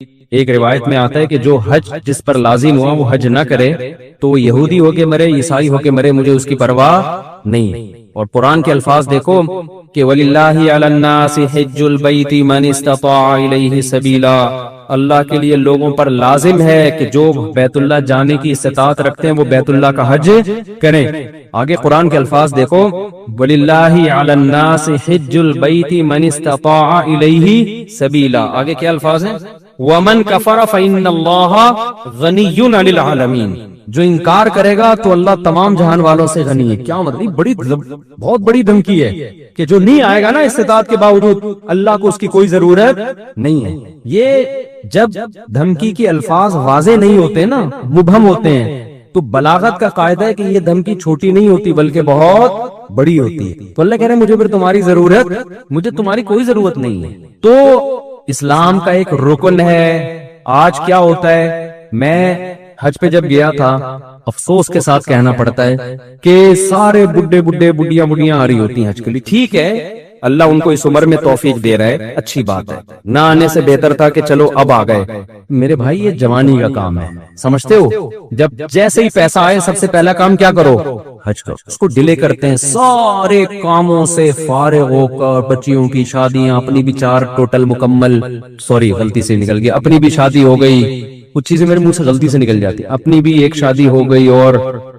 ایک روایت میں آتا ہے کہ جو حج جس پر لازم ہوا وہ حج نہ کرے تو وہ یہودی ہو کے مرے، عیسائی ہو کے مرے، مجھے اس کی پرواہ نہیں۔ اور قرآن کے الفاظ دیکھو کہ وَلِلَّهِ عَلَى النَّاسِ حِجُّ الْبَيْتِ مَنِ اسْتَطَاعَ إِلَيْهِ سَبِيلًا، اللہ کے لیے لوگوں پر لازم ہے کہ جو بیت اللہ جانے کی استطاعت رکھتے ہیں وہ بیت اللہ کا حج کریں۔ آگے قرآن کے الفاظ دیکھو وَلِلَّهِ عَلَى النَّاسِ حِجُّ الْبَيْتِ مَنِ اسْتَطَاعَ إِلَيْهِ سَبِيلًا، آگے کیا الفاظ ہیں؟ وَمَنْ كَفَرَ فَإِنَّ اللَّهَ غَنِيٌّ عَنِ الْعَالَمِينَ، جو انکار کرے گا تو اللہ تمام جہان والوں سے غنی ہے۔ کیا مطلب؟ بہت بڑی دھمکی ہے کہ جو نہیں آئے گا نا استطاعت کے باوجود، اللہ کو اس کی کوئی ضرورت نہیں ہے۔ یہ جب دھمکی کے الفاظ واضح نہیں ہوتے نا، مبہم ہوتے ہیں، تو بلاغت کا قاعدہ ہے کہ یہ دھمکی چھوٹی نہیں ہوتی بلکہ بہت بڑی ہوتی ہے۔ تو اللہ کہہ رہے ہیں مجھے پھر تمہاری ضرورت، مجھے تمہاری کوئی ضرورت نہیں ہے۔ تو اسلام کا ایک رکن ہے۔ آج کیا ہوتا ہے، میں حج پہ جب گیا تھا، افسوس کے ساتھ کہنا پڑتا ہے کہ سارے بڈھیاں آ رہی ہوتی ہیں حج کے لیے۔ ٹھیک ہے، اللہ ان کو اس عمر میں توفیق دے رہا ہے، اچھی بات ہے، نہ آنے سے بہتر تھا کہ چلو اب آ گئے۔ میرے بھائی یہ جوانی کا کام ہے، سمجھتے ہو؟ جب جیسے ہی پیسہ آئے سب سے پہلا کام کیا کرو؟ حج کرو۔ اس کو ڈیلے کرتے ہیں، سارے کاموں سے فارغ ہو کر، بچیوں کی شادیاں، اپنی بھی 4 ٹوٹل مکمل، سوری غلطی سے نکل گیا، اپنی بھی شادی ہو گئی، کچھ چیزیں میرے منہ سے غلطی سے نکل جاتی، اپنی بھی ایک شادی ہو گئی، اور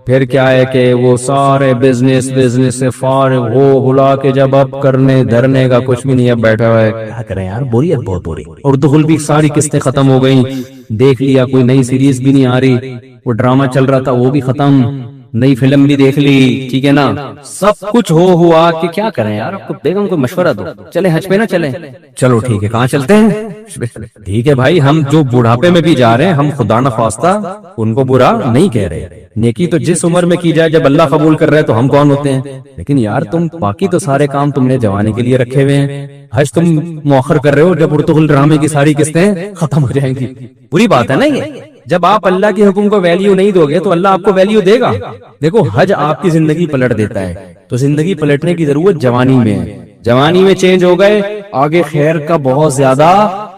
پھر کیا ہے کہ وہ سارے بزنس سے فارغ ہو بلا کے جب اب کرنے دھرنے کا کچھ بھی نہیں، اب بیٹھا ہوا ہے، کیا کریں یار، بوریت بہت ہو رہی۔ اور دخل بھی ساری قسطیں ختم ہو گئیں، دیکھ لیا کوئی نئی سیریز بھی نہیں آ رہی، وہ ڈرامہ چل رہا تھا وہ بھی ختم، نئی فلم بھی دیکھ لی، ٹھیک ہے نا، سب کچھ ہوا کہ کیا کریں یار، آپ کو بیگم کو مشورہ دو، چلے حج پہ نہ چلیں؟ چلو ٹھیک ہے، کہاں چلتے ہیں؟ ٹھیک ہے بھائی، ہم جو بڑھاپے میں بھی جا رہے ہیں، ہم خدا نخواستہ ان کو برا نہیں کہہ رہے، نیکی تو جس عمر میں کی جائے، جب اللہ قبول کر رہے تو ہم کون ہوتے ہیں؟ لیکن یار تم باقی تو سارے کام تم نے جوانی کے لیے رکھے ہوئے ہیں، حج تم مؤخر کر رہے ہو جب ارطغرل ڈرامے کی ساری قسطیں ختم ہو جائیں گی۔ بری بات ہے نا یہ، جب آپ اللہ کے حکم کو ویلیو نہیں دو گے تو اللہ آپ کو ویلیو دے گا۔ دیکھو حج آپ کی زندگی پلٹ دیتا ہے، تو زندگی پلٹنے کی ضرورت جوانی میں ہے، جوانی میں چینج ہو گئے، آگے خیر کا بہت زیادہ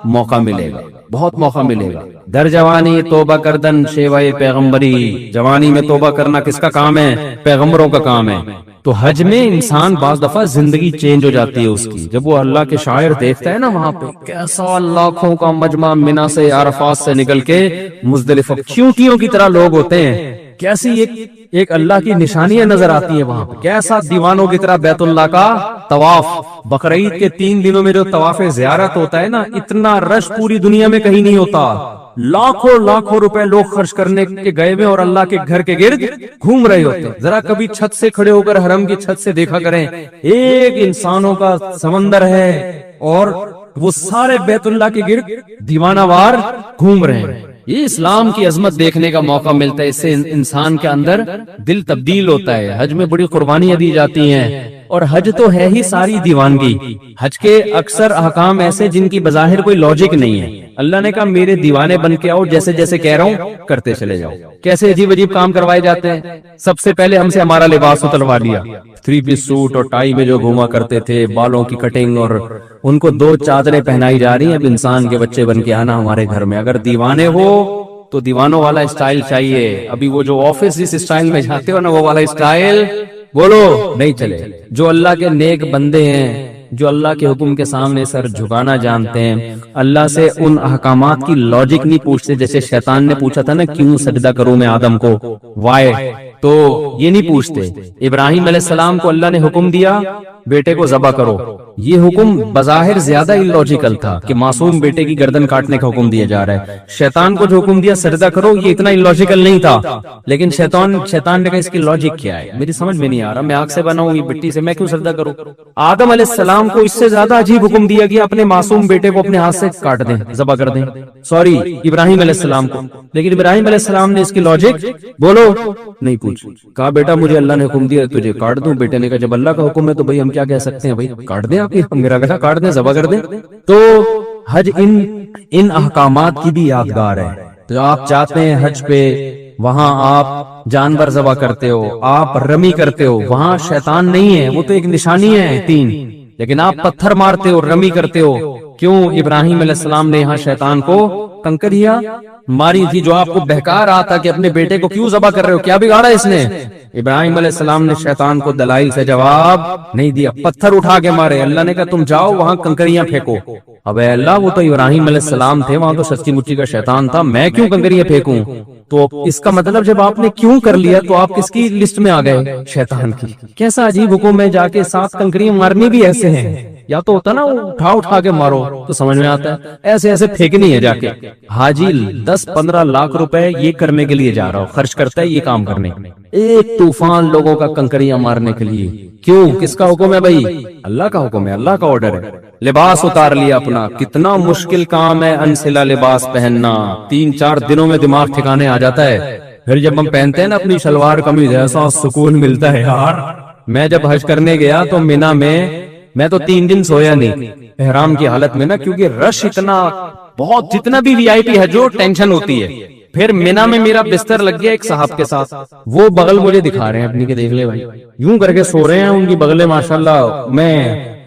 موقع ملے گا، بہت موقع ملے گا۔ در جوانی توبہ کردن شیوائے پیغمبری، جوانی میں توبہ کرنا کس کا کام ہے؟ پیغمبروں کا کام ہے۔ تو حج میں انسان بعض دفعہ زندگی چینج ہو جاتی ہے اس کی، جب وہ اللہ کے شاعر دیکھتا ہے نا، وہاں پہ کیسا لاکھوں کا مجمع منا سے عرفات سے نکل کے مزدلفہ، چیونٹیوں کی طرح لوگ ہوتے ہیں، کیسی ایک اللہ کی نشانیاں نظر آتی ہیں وہاں پہ، کیسا دیوانوں کی طرح بیت اللہ کا طواف۔ بقرعید کے 3 دنوں میں جو طواف زیارت ہوتا ہے نا، اتنا رش پوری دنیا میں کہیں نہیں ہوتا، لاکھوں روپے لوگ خرچ کرنے کے گئے ہوئے اور اللہ کے گھر کے گرد گھوم رہے ہوتے ہیں۔ ذرا کبھی چھت سے کھڑے ہو کر حرم کی چھت سے دیکھا کریں، ایک انسانوں کا سمندر ہے اور وہ سارے بیت اللہ کے گرد دیوانہ وار گھوم رہے ہیں۔ یہ اسلام کی عظمت دیکھنے کا موقع ملتا ہے، اس سے انسان کے اندر دل تبدیل ہوتا ہے۔ حج میں بڑی قربانیاں دی جاتی ہیں، اور حج تو ہے ہی ساری دیوانگی۔ حج کے اکثر احکام ایسے جن کی بظاہر کوئی لاجک نہیں ہے، اللہ نے کہا میرے دیوانے بن کے آؤ، جیسے جیسے کہہ رہا ہوں کرتے چلے جاؤ۔ کیسے عجیب عجیب کام کروائے جاتے ہیں، سب سے پہلے ہم سے ہمارا لباس اتروا لیا، 3 پیس سوٹ اور ٹائی میں جو گھوما کرتے تھے، بالوں کی کٹنگ، اور ان کو 2 چادریں پہنائی جا رہی ہیں، اب انسان کے بچے بن کے آنا ہمارے گھر میں۔ اگر دیوانے ہو تو دیوانوں والا اسٹائل چاہیے، ابھی وہ جو آفس جس اسٹائل میں جاتے ہو نا، وہ والا اسٹائل بولو نہیں چلے۔ جو اللہ کے نیک بندے ہیں، جو اللہ کے حکم کے سامنے سر جھکانا جانتے ہیں، اللہ سے ان احکامات کی لاجک نہیں پوچھتے، جیسے شیطان نے پوچھا تھا نا کیوں سجدہ کروں میں آدم کو، وائے، تو یہ نہیں پوچھتے۔ ابراہیم علیہ السلام کو اللہ نے حکم دیا بیٹے کو ذبح کرو، یہ حکم بظاہر زیادہ اللاجیکل تھا کہ معصوم بیٹے کی گردن کاٹنے کا حکم دیا جا رہا ہے۔ شیطان کو جو حکم دیا سجدہ کرو، یہ اتنا اللاجیکل نہیں تھا، لیکن شیطان نے کہا اس کی لاجک کیا ہے، میری سمجھ میں نہیں آ رہا، میں آگ سے بنا ہوں، یہ مٹی سے میں کیوں سجدہ کروں؟ آدم علیہ السلام کو اس سے زیادہ عجیب حکم دیا گیا اپنے معصوم بیٹے کو اپنے ہاتھ سے کاٹ دیں، ذبح کر دیں، سوری ابراہیم علیہ السلام کو، لیکن ابراہیم علیہ السلام نے اس کی لاجک بولو نہیں پوچھ، کہا بیٹا مجھے اللہ نے حکم دیا تجھے کاٹ دوں۔ بیٹے نے کہا جب اللہ کا حکم ہے تو بھائی ہم کیا کہہ سکتے ہیں، بھائی کاٹ دیں، آپ میرا گلا کاٹ دیں، ذبح کر دیں۔ تو حج ان احکامات کی بھی یادگار ہے۔ تو آپ چاہتے ہیں حج پہ وہاں آپ جانور ذبح کرتے ہو، آپ رمی کرتے ہو، وہاں شیطان نہیں ہے، وہ تو ایک نشانی ہے 3، لیکن آپ پتھر مارتے ہو، رمی کرتے ہو، کیوں ابراہیم علیہ السلام نے یہاں شیطان کو کنکریاں ماری تھی، جو آپ کو بہکا رہا تھا کہ اپنے بیٹے کو کیوں ذبح کر رہے ہو، کیا بگاڑا اس نے؟ ابراہیم علیہ السلام نے شیطان کو دلائل سے جواب نہیں دیا، پتھر اٹھا کے مارے۔ اللہ نے کہا تم جاؤ وہاں کنکریاں پھینکو۔ اب اے اللہ، وہ تو ابراہیم علیہ السلام تھے، وہاں تو سچی مچی کا شیطان تھا، میں کیوں کنکریاں پھینکوں؟ تو اس کا مطلب جب آپ نے کیوں کر لیا تو آپ کس کی لسٹ میں آ گئے؟ شیطان کی۔ کیسا عجیب حکم ہے، جا کے 7 کنکریاں مارنی بھی ایسے ہیں۔ یا تو ہوتا نا اٹھا کے مارو تو سمجھ میں آتا ہے، ایسے ایسے پھینکنی ہے جا کے۔ حاجی 10-15 لاکھ روپے یہ کرنے کے لیے جا رہا ہو، خرچ کرتا ہے یہ کام کرنے، ایک طوفان لوگوں کا کنکریاں مارنے کے لیے۔ کیوں؟ کس کا حکم ہے بھائی؟ اللہ کا حکم ہے، اللہ کا آرڈر ہے۔ لباس اتار لیا اپنا، کتنا مشکل کام ہے انسلا لباس پہننا، 3-4 دنوں میں دماغ ٹھکانے آ جاتا ہے۔ پھر جب ہم پہنتے ہیں نا اپنی شلوار قمیض، ایسا سکون ملتا ہے یار۔ میں جب حج کرنے گیا تو مینا میں تو 3 دن سویا نہیں احرام کی حالت میں نا، کیونکہ رش اتنا، بہت جتنا بھی وی آئی پی ہے جو ٹینشن ہوتی ہے۔ پھر مینا میں میرا بستر لگ گیا ایک صاحب کے ساتھ، وہ بغل مجھے دکھا رہے ہیں اپنی، کہ دیکھ لے بھائی یوں کر کے سو رہے ہیں، ان کی بغلیں ماشاءاللہ۔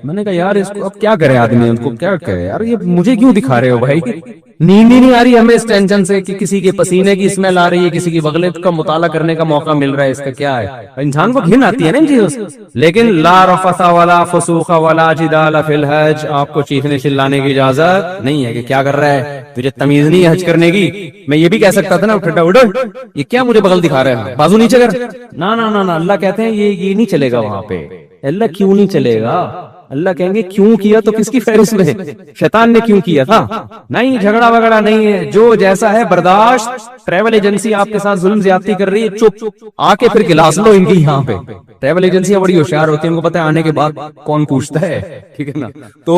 میں نے کہا یار اس کو اب کیا کرے آدمی، ان کو کیا کرے یار، یہ مجھے کیوں دکھا رہے ہو بھائی؟ نیند ہی نہیں آ رہی ہمیں اس ٹینشن سے کہ کسی کے پسینے کی اسمیل آ رہی ہے، کسی کی بغلیں کا مطالعہ کرنے کا موقع مل رہا ہے، اس کا کیا ہے؟ انسان کو گھن آتی ہے نا ان چیزوں سے۔ لیکن لا رفث ولا فسوق ولا جدال فی الحج، آپ کو چیخنے چلانے کی اجازت نہیں ہے کہ کیا کر رہا ہے، تجھے تمیز نہیں ہے حج کرنے کی۔ میں یہ بھی کہہ سکتا تھا نا ٹھڈا اڑ، یہ کیا مجھے بغل دکھا رہا ہے، بازو نیچے کر۔ نہ اللہ کہتے ہیں یہ نہیں چلے گا وہاں پہ۔ اللہ کیوں نہیں چلے گا؟ اللہ کہیں گے کیوں کیا تو کس کی فہرست میں؟ شیطان نے کیوں کیا تھا؟ نہیں، جھگڑا وگڑا نہیں ہے، جو جیسا ہے برداشت۔ ٹریول ایجنسی آپ کے ساتھ ظلم زیادتی کر رہی ہے، چپ آ کے پھر کلاس لو ان کی یہاں پہ۔ ٹریول ایجنسیاں بڑی ہوشیار ہوتی ہیں، ان کو پتہ ہے آنے کے بعد کون پوچھتا ہے، ٹھیک ہے نا؟ تو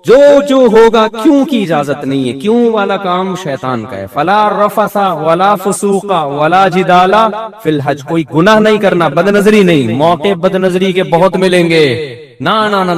جو ہوگا کیوں کی اجازت نہیں ہے، کیوں والا کام شیطان کا ہے۔ فلا رفث ولا فسوق ولا جدال فی الحج، کوئی گناہ نہیں کرنا، بد نظری نہیں۔ موقع بد نظری کے بہت ملیں گے، نہ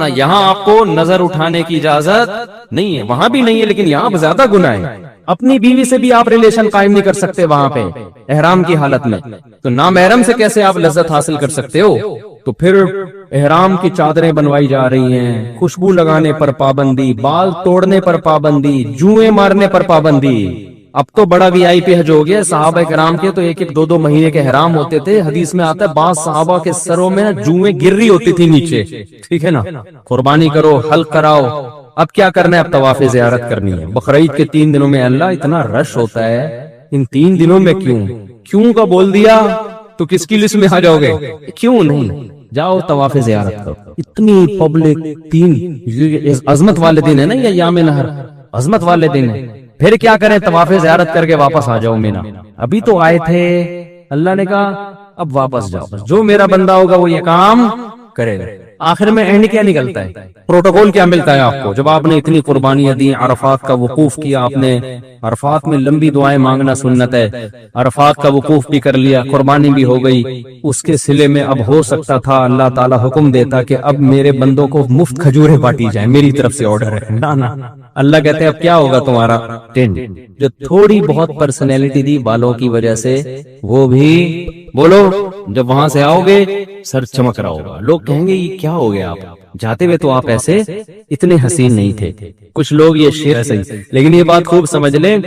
یہاں آپ کو نظر اٹھانے کی اجازت نہیں ہے، وہاں بھی نہیں ہے، لیکن یہاں زیادہ گناہ ہے۔ اپنی بیوی سے بھی آپ ریلیشن قائم نہیں کر سکتے وہاں پہ احرام کی حالت میں، تو نامحرم سے کیسے آپ لذت حاصل کر سکتے ہو؟ تو پھر احرام کی چادریں بنوائی جا رہی ہیں، خوشبو لگانے پر پابندی، بال توڑنے پر پابندی، جوئیں مارنے پر پابندی۔ اب تو بڑا وی آئی پی حج ہو گیا۔ صحابہ کرام کے تو 1-2 مہینے کے احرام ہوتے تھے، حدیث میں آتا ہے بعض صحابہ کے سروں میں جوئیں گر رہی ہوتی تھی نیچے، ٹھیک ہے نا؟ قربانی کرو، حلق کراؤ۔ اب کیا کرنا ہے؟ اب طواف زیارت کرنی ہے۔ بقرعید کے 3 دنوں میں اللہ اتنا رش ہوتا ہے، ان 3 دنوں میں کیوں کا بول دیا تو کس کی لسٹ میں آ جاؤ گے؟ کیوں نہیں؟ جاؤ طواف زیارت کرو۔ اتنی پبلک، 3 عظمت والے دن ہے نا یہ یام نہر، عظمت والے دن ہے۔ پھر کیا کریں؟ طواف زیارت کر کے واپس آ جاؤ مینا۔ ابھی تو آئے تھے، اللہ نے کہا اب واپس جاؤ، جو میرا بندہ ہوگا وہ یہ کام کرے گا۔ آخر میں اینڈ کیا نکلتا ہے؟ پروٹوکول کیا ملتا ہے آپ کو؟ جب آپ نے اتنی قربانیاں دی، عرفات کا وقوف کیا آپ نے، عرفات میں لمبی دعائیں مانگنا سنت ہے، عرفات کا وقوف بھی کر لیا، قربانی بھی ہو گئی، اس کے صلے میں اب ہو سکتا تھا اللہ تعالیٰ حکم دیتا کہ اب میرے بندوں کو مفت کھجوریں بانٹی جائیں، میری طرف سے آرڈر ہے۔ نہ اللہ کہتے ہیں اب کیا ہوگا تمہارا؟ ٹینٹ جو تھوڑی بہت پرسنالٹی دی بالوں کی وجہ سے، وہ بھی بولو جب وہاں سے آؤ گے سر چمک رہا ہوگا، لوگ کہیں گے یہ کیا ہو گیا، آپ جاتے ہوئے تو آپ ایسے اتنے حسین نہیں تھے۔ کچھ لوگ یہ شعر صحیح، لیکن یہ بات خوب سمجھ لیں،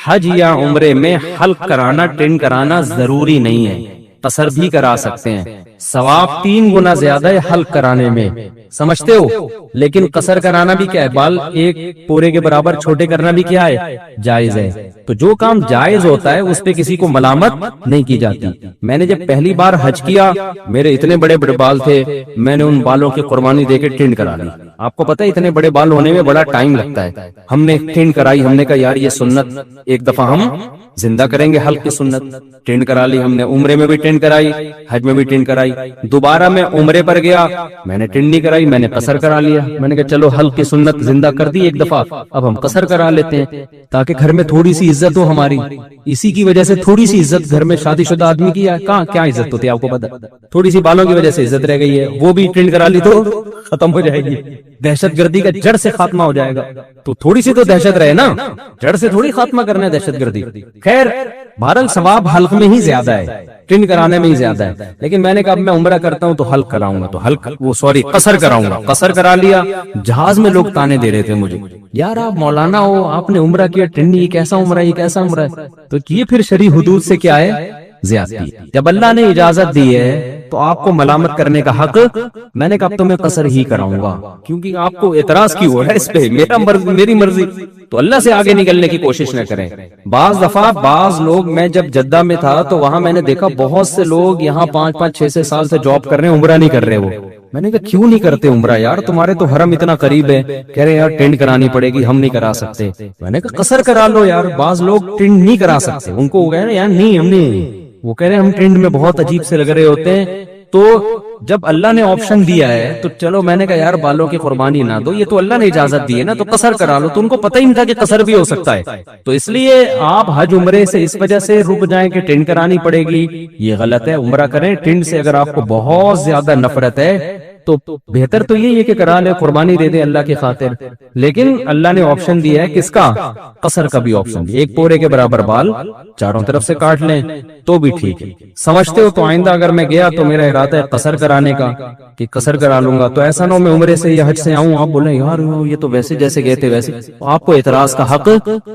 حج یا عمرے میں حلق کرانا، ٹینٹ کرانا ضروری نہیں ہے، قصر بھی کرا سکتے ہیں۔ ثواب 3 گنا زیادہ ہے حلق کرانے میں، سمجھتے ہو؟ لیکن قصر کرانا بھی کیا ہے، بال ایک پورے کے برابر چھوٹے کرنا بھی کیا ہے، جائز ہے۔ تو جو کام جائز ہوتا ہے اس پہ کسی کو ملامت نہیں کی جاتی۔ میں نے جب پہلی بار حج کیا، میرے اتنے بڑے بڑے بال تھے، میں نے ان بالوں کی قربانی دے کے ٹینٹ کرا لی۔ آپ کو پتہ ہے اتنے بڑے بال ہونے میں بڑا ٹائم لگتا ہے۔ ہم نے ٹینٹ کرائی، ہم نے کہا یار یہ سنت ایک دفعہ ہم زندہ کریں گے، حلق کی سنت، ٹینٹ کرا لی ہم نے۔ عمرے میں بھی ٹینٹ کرائی، حج میں بھی ٹینٹ کرائی۔ دوبارہ میں عمرے پر گیا، میں نے ٹینٹ نہیں کرائی، میں نے قصر کرا لیا۔ میں نے کہا چلو حلق کی سنت زندہ کر دی ایک دفعہ، اب ہم قصر کرا لیتے ہیں تاکہ گھر میں تھوڑی سی عزت ہو ہماری۔ اسی کی وجہ سے تھوڑی سی عزت گھر میں شادی شدہ آدمی کی ہے، کہاں کیا عزت ہوتی ہے آپ کو پتا؟ تھوڑی سی بالوں کی وجہ سے عزت رہ گئی ہے، وہ بھی ٹینٹ کرا لی تو ختم ہو جائے گی، دہشت گردی کا جڑ سے خاتمہ ہو جائے گا۔ تو تھوڑی سی تو دہشت رہے نا، جڑ سے تھوڑی خاتمہ کرنا ہے دہشت گردی۔ خیر بہرحال ثواب حلق میں ہی زیادہ ہے، ٹنڈ کرانے میں ہی زیادہ ہے. لیکن میں نے کہا اب میں عمرہ کرتا ہوں تو حلق کراؤں گا, تو حلق وہ سوری قصر کراؤں گا. قصر کرا لیا. جہاز میں لوگ تانے دے رہے تھے مجھے, یار آپ مولانا ہو, آپ نے عمرہ کیا, ٹنڈ یہ کیسا عمرہ ہے, یہ کیسا عمرہ ہے. تو یہ پھر شرعی حدود سے کیا ہے, زیادتی. جب اللہ نے اجازت دی ہے تو آپ کو ملامت کرنے کا حق, میں نے کہا اب تو میں قصر ہی کراؤں گا, کیونکہ آپ کو اعتراض کیوں ہو رہا ہے اس پہ, میری مرضی. تو اللہ سے آگے نکلنے کی کوشش نہ کریں. بعض دفعہ بعض لوگ, میں جب جدہ میں تھا تو وہاں میں نے دیکھا بہت سے لوگ یہاں 5-5-6 سال سے جاب کر رہے ہیں, عمرہ نہیں کر رہے. وہ میں نے کہا کیوں نہیں کرتے عمرہ یار, تمہارے تو حرم اتنا قریب ہے. کہہ رہے یار ٹینٹ کرانی پڑے گی, ہم نہیں کرا سکتے. میں نے کہا قصر کرا لو یار. بعض لوگ ٹینٹ نہیں کرا سکتے, ان کو کہہ رہے یار نہیں ہم نہیں, وہ کہہ رہے ہم ٹینٹ میں بہت عجیب سے لگ رہے ہوتے ہیں. تو جب اللہ نے آپشن دیا ہے تو چلو, میں نے کہا یار بالوں کی قربانی نہ دو, یہ تو اللہ نے اجازت دی ہے نا, تو قصر کرا لو. تو ان کو پتہ ہی نہیں تھا کہ قصر بھی ہو سکتا ہے. تو اس لیے آپ حج عمرے سے اس وجہ سے رک جائیں کہ ٹینٹ کرانی پڑے گی, یہ غلط ہے. عمرہ کریں ٹینٹ سے. اگر آپ کو بہت زیادہ نفرت ہے تو بہتر تو یہی ہے کہ کرا لے, قربانی دے دے اللہ کی خاطر. لیکن اللہ نے آپشن دیا ہے کس کا, قصر کا بھی آپشن دیا. ایک پورے کے برابر بال چاروں طرف سے کاٹ لیں تو بھی ٹھیک ہے. سمجھتے ہو؟ تو آئندہ اگر میں گیا تو میرا ارادہ ہے قصر کرانے کا, کہ قصر کرا لوں گا. تو ایسا نہ ہو میں عمرے سے یا حج سے آؤں, آپ بولیں یار یہ تو ویسے جیسے گئے تھے ویسے. آپ کو اعتراض کا حق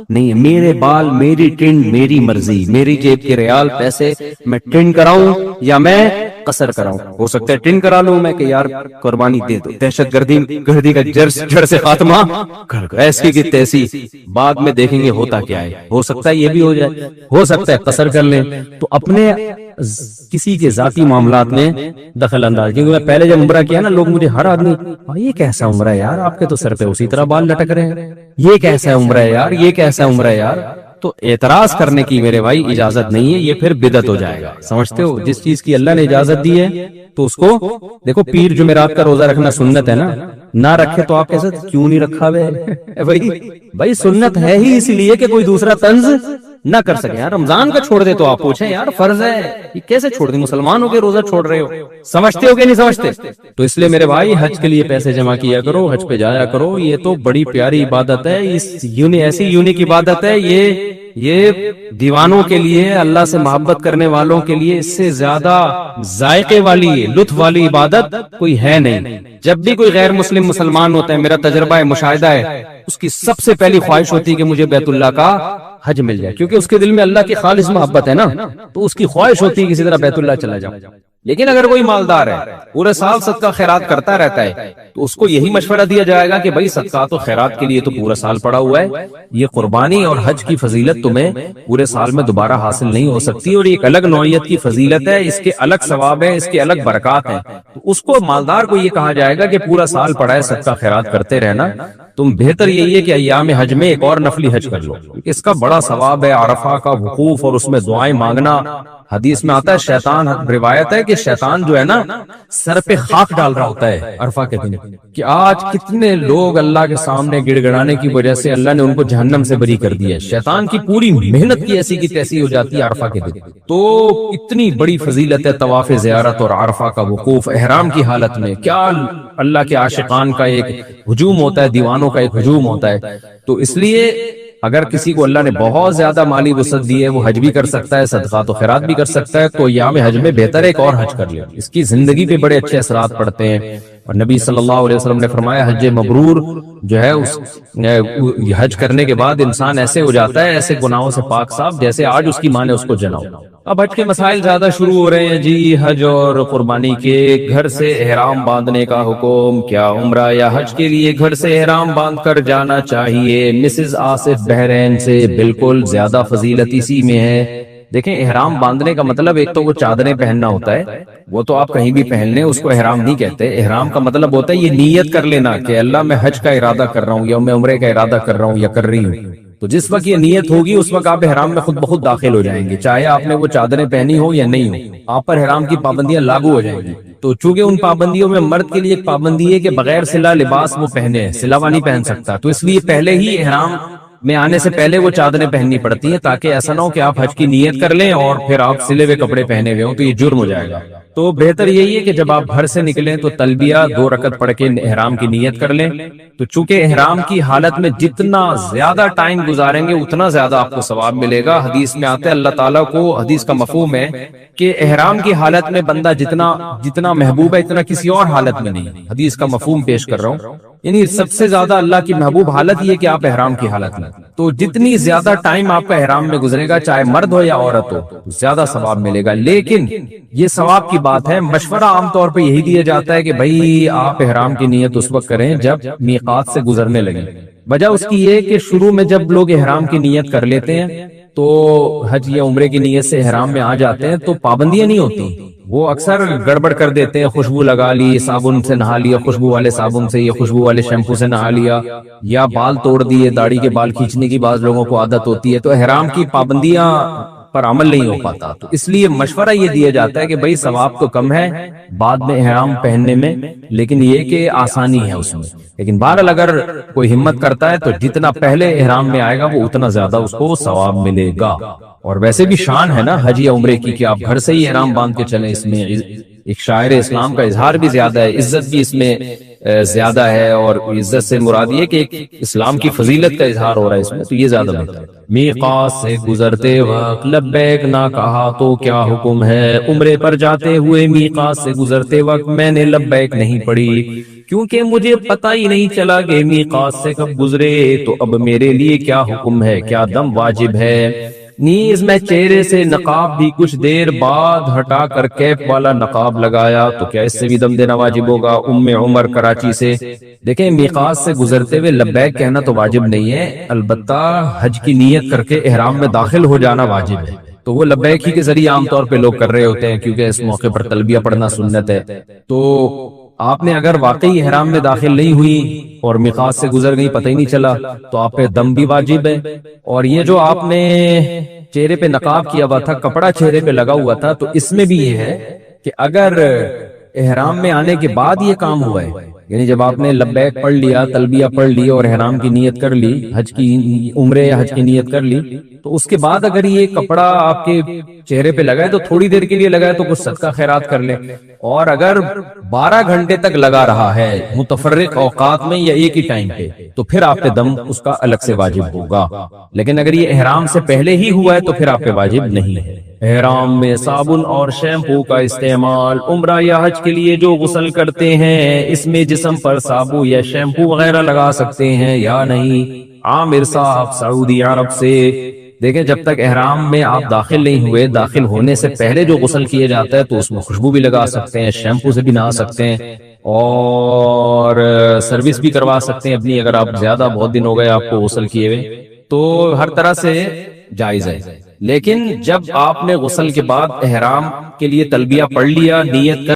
نہیں ہے. میرے بال, میری ٹنڈ, میری مرضی, میری جیب کے ریال پیسے, میں ٹنڈ کراؤں یا میں قصر کراؤں. ہو سکتا ہے ٹنڈ کرا لوں میں کہ یار قربانی دے دو, دہشت گردی کا جڑ سے خاتمہ ایسی کی تیسی, بعد میں دیکھیں گے ہوتا کیا ہے. ہو سکتا ہے یہ بھی ہو جائے, ہو سکتا ہے قصر کر لیں. تو اپنے کسی کے ذاتی معاملات میں دخل انداز, کیونکہ میں پہلے جب عمرہ کیا نا, لوگ مجھے ہر آدمی یہ کیسا عمرہ ہے یار, آپ کے تو سر پہ اسی طرح بال لٹک رہے ہیں, یہ کیسا عمرہ ہے یار, یہ کیسا عمرہ ہے یار. تو اعتراض کرنے کی میرے بھائی اجازت نہیں ہے, یہ پھر بدعت ہو جائے گا. سمجھتے ہو؟ جس چیز کی اللہ نے اجازت دی ہے تو اس کو دیکھو. پیر جمعرات کا روزہ رکھنا سنت ہے نا, نہ رکھے تو آپ کیسے, کیوں نہیں رکھا بھائی سنت ہے ہی اس لیے کہ کوئی دوسرا طنز نہ کر سکے. یار رمضان کا چھوڑ دے تو آپ پوچھیں یار فرض ہے, یہ کیسے چھوڑ دیں, مسلمان ہو کے روزہ چھوڑ رہے ہو. سمجھتے ہو کہ نہیں سمجھتے؟ تو اس لیے میرے بھائی حج کے لیے پیسے جمع کیا کرو, حج پہ جایا کرو. یہ تو بڑی پیاری عبادت ہے, ایسی یونیک عبادت ہے. یہ دیوانوں کے لیے, اللہ سے محبت کرنے والوں کے لیے اس سے زیادہ ذائقے والی, لطف والی عبادت کوئی ہے نہیں. جب بھی کوئی غیر مسلم مسلمان ہوتا ہے, میرا تجربہ ہے, مشاہدہ ہے, اس کی سب سے پہلی خواہش ہوتی ہے کہ مجھے بیت اللہ کا حج مل جائے, کیونکہ اس کے دل میں اللہ کی خالص محبت ہے نا, تو اس کی خواہش ہوتی ہے کسی طرح بیت اللہ چلا جاؤں. لیکن اگر کوئی مالدار ہے, پورے سال صدقہ خیرات کرتا رہتا ہے, تو اس کو یہی مشورہ دیا جائے گا کہ بھائی صدقات و خیرات کے لیے تو پورا سال پڑا ہوا ہے, یہ قربانی اور حج کی فضیلت تمہیں پورے سال میں دوبارہ حاصل نہیں ہو سکتی, اور ایک الگ نوعیت کی فضیلت ہے, اس کے الگ ثواب ہے, اس کے الگ برکات ہیں. تو اس کو, مالدار کو یہ کہا جائے گا کہ پورا سال پڑا ہے, صدقہ خیرات کرتے رہنا. تم بہتر یہی ہے کہ ایام حج میں ایک اور نفلی حج کر لو, اس کا بڑا ثواب ہے. عرفہ کا وقوف اور اس میں دعائیں مانگنا, حدیث میں آتا ہے شیطان, روایت ہے کہ شیطان جو ہے نا سر پہ خاک ڈال رہا ہوتا ہے عرفہ کے دن, کہ آج کتنے لوگ اللہ کے سامنے گڑ گڑانے کی وجہ سے اللہ نے ان کو جہنم سے بری کر دیا ہے. شیطان کی پوری محنت کی ایسی کی تیسی ہو جاتی ہے عرفہ کے دن. تو اتنی بڑی فضیلت ہے طواف زیارت اور عرفہ کا وقوف احرام کی حالت میں. کیا اللہ کے عاشقان کا ایک ہجوم ہوتا ہے, دیوانوں کا ایک ہجوم ہوتا ہے. تو اس لیے اگر کسی کو اللہ نے بہت زیادہ مالی وسعت دی ہے, وہ حج بھی کر سکتا ہے, صدقات و خیرات بھی کر سکتا ہے, تو ایام حج میں بہتر ہے ایک اور حج کر لے. اس کی زندگی پہ بڑے اچھے اثرات پڑتے ہیں. اور نبی صلی اللہ علیہ وسلم نے فرمایا حج مبرور جو ہے, اس حج کرنے کے بعد انسان ایسے ہو جاتا ہے, ایسے گناہوں سے پاک صاف جیسے آج اس کی ماں نے اس کو جنا ہو. اب حج کے مسائل زیادہ شروع ہو رہے ہیں جی. حج اور قربانی کے, گھر سے احرام باندھنے کا حکم, کیا عمرہ یا حج کے لیے گھر سے احرام باندھ کر جانا چاہیے؟ مسز آصف بحرین سے, بالکل زیادہ فضیلت اسی میں ہے. دیکھیں احرام باندھنے کا مطلب ایک تو وہ چادریں پہننا ہوتا ہے, وہ تو آپ کہیں بھی پہن لیں, اس کو احرام نہیں کہتے. احرام کا مطلب ہوتا ہے یہ نیت کر لینا کہ اللہ میں حج کا ارادہ کر رہا ہوں, یا میں عمرے کا ارادہ کر رہا ہوں یا کر رہی ہوں. تو جس وقت یہ نیت ہوگی اس وقت آپ احرام میں خود بخود داخل ہو جائیں گے, چاہے آپ نے وہ چادریں پہنی ہو یا نہیں ہو, آپ پر احرام کی پابندیاں لاگو ہو جائیں گی. تو چونکہ ان پابندیوں میں مرد کے لیے ایک پابندی ہے کہ بغیر سلا لباس وہ پہنے, سلاوا نہیں پہن سکتا, تو اس لیے پہلے ہی احرام میں آنے سے پہلے وہ چادریں پہننی پڑتی ہیں, تاکہ ایسا نہ ہو کہ آپ حج کی نیت کر لیں اور پھر آپ سلے ہوئے کپڑے پہنے ہوئے ہوں, تو یہ جرم ہو جائے گا. تو بہتر یہی ہے کہ جب آپ گھر سے نکلیں تو تلبیہ 2 رکعت پڑھ کے احرام کی نیت کر لیں. تو چونکہ احرام کی حالت میں جتنا زیادہ ٹائم گزاریں گے اتنا زیادہ آپ کو ثواب ملے گا. حدیث میں آتا ہے اللہ تعالیٰ کو حدیث کا مفہوم ہے کہ احرام کی حالت میں بندہ جتنا محبوب ہے اتنا کسی اور حالت میں نہیں. حدیث کا مفہوم پیش کر رہا ہوں، یعنی سب سے زیادہ اللہ کی محبوب حالت یہ کہ آپ احرام کی حالت میں، تو جتنی زیادہ ٹائم آپ کا احرام میں گزرے گا چاہے مرد ہو یا عورت ہو زیادہ ثواب ملے گا. لیکن یہ ثواب کی بات ہے، مشورہ عام طور پہ یہی دیا جاتا ہے کہ بھائی آپ احرام کی نیت اس وقت کریں جب میقات سے گزرنے لگیں. وجہ اس کی یہ کہ شروع میں جب لوگ احرام کی نیت کر لیتے ہیں تو حج یا عمرے کی نیت سے احرام میں آ جاتے ہیں تو پابندیاں نہیں ہوتی، وہ اکثر گڑبڑ کر دیتے ہیں. خوشبو لگا لی، صابن سے نہا لیا، خوشبو والے صابن سے یا خوشبو والے شیمپو سے نہا لیا، یا بال توڑ دیے، داڑھی کے بال کھینچنے کی بعض لوگوں کو عادت ہوتی ہے، تو احرام کی پابندیاں پر عمل نہیں ہو پاتا. تو اس لیے مشورہ یہ دیا جاتا ہے کہ بھئی ثواب تو کم ہے بعد میں احرام پہننے میں، لیکن یہ کہ آسانی ہے اس میں. لیکن بہرحال اگر کوئی ہمت کرتا ہے تو جتنا پہلے احرام میں آئے گا وہ اتنا زیادہ اس کو ثواب ملے گا. اور ویسے بھی شان ہے نا حج یا عمرے کی کہ آپ گھر سے ہی احرام باندھ کے چلیں، اس میں ایک شاعر اسلام کا اظہار بھی زیادہ ہے، عزت بھی اس میں زیادہ ہے، اور عزت سے مراد یہ کہ ایک اسلام کی فضیلت کا اظہار ہو رہا ہے اس میں، تو یہ زیادہ بہتر ہے. میقات سے گزرتے وقت لبیک نہ کہا تو کیا حکم ہے، عمرے پر جاتے ہوئے میقات سے گزرتے وقت میں نے لبیک نہیں پڑھی کیونکہ مجھے پتہ ہی نہیں چلا کہ میقات سے کب گزرے، تو اب میرے لیے کیا حکم ہے، کیا دم واجب ہے. نیز میں چہرے سے نقاب بھی کچھ دیر بعد ہٹا کر کیپ والا نقاب لگایا، تو کیا اس سے بھی دم دینا واجب ہوگا. ام عمر کراچی سے. دیکھیں میقات سے گزرتے ہوئے لبیک کہنا تو واجب نہیں ہے، البتہ حج کی نیت کر کے احرام میں داخل ہو جانا واجب ہے. تو وہ لبیک ہی کے ذریعے عام طور پہ لوگ کر رہے ہوتے ہیں کیونکہ اس موقع پر تلبیہ پڑھنا سنت ہے. تو آپ نے اگر واقعی احرام میں داخل نہیں ہوئی اور میقات سے گزر گئی پتہ ہی نہیں چلا تو آپ پہ دم بھی واجب ہے. اور یہ جو آپ نے چہرے پہ نقاب کیا ہوا تھا، کپڑا چہرے پہ لگا ہوا تھا، تو اس میں بھی یہ ہے کہ اگر احرام میں آنے کے بعد یہ کام ہوا ہے، یعنی جب آپ نے لبیک پڑھ لیا، تلبیہ پڑھ لی اور احرام کی نیت کر لی، حج کی عمرے یا حج کی نیت کر لی، تو اس کے بعد اگر یہ کپڑا آپ کے چہرے پہ لگا ہے تو تھوڑی دیر کے لیے لگا ہے تو کچھ صدقہ خیرات کر لیں. اور اگر 12 گھنٹے تک لگا رہا ہے متفرق اوقات میں یا ایک ہی ٹائم پہ، تو پھر آپ پہ دم اس کا الگ سے واجب ہوگا. لیکن اگر یہ احرام سے پہلے ہی ہوا ہے تو پھر آپ پہ واجب نہیں ہے. احرام میں صابن اور شیمپو کا استعمال. عمرہ یا حج کے لیے جو غسل کرتے ہیں اس میں جسم پر صابن یا شیمپو وغیرہ لگا سکتے ہیں یا نہیں. عامر صاحب سعودی عرب سے. دیکھیں جب تک احرام میں آپ داخل نہیں ہوئے، داخل ہونے سے پہلے جو غسل کیے جاتا ہے تو اس میں خوشبو بھی لگا سکتے ہیں، شیمپو سے بھی نہا سکتے ہیں، اور سروس بھی کروا سکتے ہیں اپنی، اگر آپ زیادہ بہت دن ہو گئے آپ کو غسل کیے ہوئے، تو ہر طرح سے جائز ہے. لیکن جب آپ نے غسل کے بعد احرام کے لیے تلبیہ پڑھ لیا، نیت کر